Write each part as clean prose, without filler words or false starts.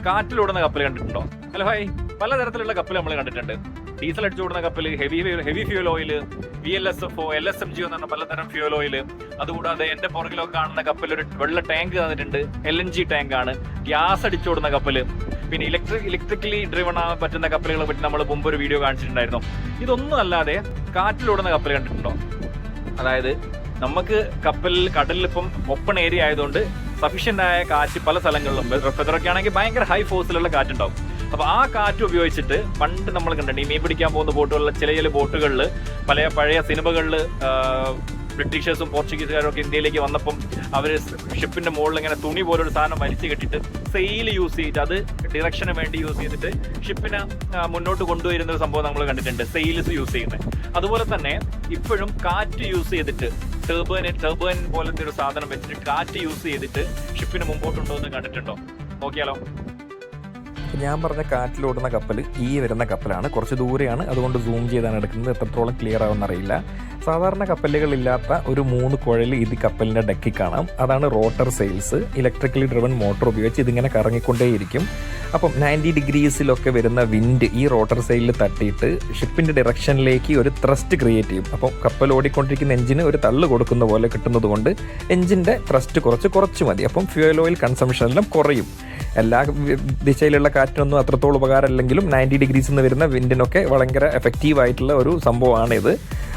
കാറ്റിലോടുന്ന കപ്പൽ കണ്ടിട്ടുണ്ടോ? അല്ല ഭായ്, പലതരത്തിലുള്ള കപ്പൽ നമ്മൾ കണ്ടിട്ടുണ്ട്. ഡീസൽ അടിച്ചോടുന്ന കപ്പൽ, heavy fuel oil, VLSFO, LSMG എന്ന് പറഞ്ഞ പലതരം ഫ്യൂൽ ഓയിൽ. അതുകൂടാതെ എന്റെ പുറകിലൊക്കെ കാണുന്ന കപ്പൽ ഒരു വെള്ള ടാങ്ക് തന്നിട്ടുണ്ട്, LNG ടാങ്ക് ആണ്. ഗ്യാസ് അടിച്ചോടുന്ന കപ്പല്, പിന്നെ ഇലക്ട്രിക്കലി ഡ്രിവൺ ആകാൻ പറ്റുന്ന കപ്പലുകളെ പറ്റി നമ്മൾ മുമ്പ് ഒരു വീഡിയോ കാണിച്ചിട്ടുണ്ടായിരുന്നു. ഇതൊന്നും അല്ലാതെ കാറ്റിലോടുന്ന കപ്പൽ കണ്ടിട്ടുണ്ടോ? അതായത് നമുക്ക് കടലിൽ ഇപ്പം ഓപ്പൺ ഏരിയ ആയതുകൊണ്ട് സഫീഷ്യന്റ് ആയ കാറ്റ് പല സ്ഥലങ്ങളിലും, ഫെദറൊക്കെ ആണെങ്കിൽ ഭയങ്കര ഹൈ ഫോഴ്സിലുള്ള കാറ്റുണ്ടാവും. അപ്പൊ ആ കാറ്റ് ഉപയോഗിച്ചിട്ട് പണ്ട് നമ്മൾ കണ്ടിട്ടുണ്ട് ഈ മീൻ പിടിക്കാൻ പോകുന്ന ബോട്ടുകളിൽ, ചില ബോട്ടുകളിൽ പഴയ സിനിമകളിൽ ബ്രിട്ടീഷേഴ്സും പോർച്ചുഗീസുകാരും ഒക്കെ ഇന്ത്യയിലേക്ക് വന്നപ്പം അവർ ഷിപ്പിന്റെ മുകളിൽ ഇങ്ങനെ തുണി പോലൊരു സാധനം വലിച്ചു കെട്ടിട്ട് സെയിൽ യൂസ് ചെയ്തിട്ട്, അത് ഡിറക്ഷന് വേണ്ടി യൂസ് ചെയ്തിട്ട് ഷിപ്പിനെ മുന്നോട്ട് കൊണ്ടുവരുന്ന ഒരു സംഭവം നമ്മൾ കണ്ടിട്ടുണ്ട്, സെയിൽസ് യൂസ് ചെയ്യുന്നത്. അതുപോലെ തന്നെ ഇപ്പോഴും കാറ്റ് യൂസ് ചെയ്തിട്ട് ടർബൈൻ പോലത്തെ ഒരു സാധനം വെച്ചിട്ട് കാറ്റ് യൂസ് ചെയ്തിട്ട് ഷിപ്പിന് മുമ്പോട്ടുണ്ടോ എന്ന് കണ്ടിട്ടുണ്ടോ? നോക്കിയാലോ. ഞാൻ പറഞ്ഞ കാറ്റിലോടുന്ന കപ്പൽ ഈ വരുന്ന കപ്പലാണ്. കുറച്ച് ദൂരെയാണ്, അതുകൊണ്ട് സൂം ചെയ്താണ് എടുക്കുന്നത്. എത്രത്തോളം ക്ലിയർ ആവുമെന്നറിയില്ല. സാധാരണ കപ്പലുകളില്ലാത്ത ഒരു 3 കുഴൽ ഇത് കപ്പലിൻ്റെ ഡെക്കിൽ കാണാം. അതാണ് rotor sales. Electrically driven motor ഉപയോഗിച്ച് ഇതിങ്ങനെ കറങ്ങിക്കൊണ്ടേയിരിക്കും. അപ്പം 90 ഡിഗ്രീസിലൊക്കെ വരുന്ന വിൻഡ് ഈ റോട്ടർ സെയിലിൽ തട്ടിയിട്ട് ഷിപ്പിൻ്റെ ഡയറക്ഷനിലേക്ക് ഒരു ത്രസ്റ്റ് ക്രിയേറ്റ് ചെയ്യും. അപ്പം കപ്പൽ ഓടിക്കൊണ്ടിരിക്കുന്ന എഞ്ചിന് ഒരു തള്ളു കൊടുക്കുന്ന പോലെ കിട്ടുന്നത് കൊണ്ട് എഞ്ചിൻ്റെ ത്രസ്റ്റ് കുറച്ച് മതി. അപ്പം ഫ്യൂൽ ഓയിൽ കൺസംഷൻ എല്ലാം കുറയും. എല്ലാ ദിശയിലുള്ള കാറ്റിനൊന്നും അത്രത്തോളം ഉപകാരമില്ലെങ്കിലും 90 ഡിഗ്രീസിൽ നിന്ന് വരുന്ന വിൻഡിനൊക്കെ ഭയങ്കര എഫക്റ്റീവായിട്ടുള്ള ഒരു സംഭവമാണിത്.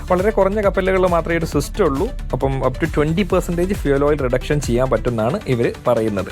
വളരെ കുറഞ്ഞ കപ്പലുകളിൽ മാത്രമേ ഒരു സിസ്റ്റം ഉള്ളൂ. അപ്പം up to 20% fuel oil reduction ചെയ്യാൻ പറ്റുമെന്നാണ് ഇവർ പറയുന്നത്.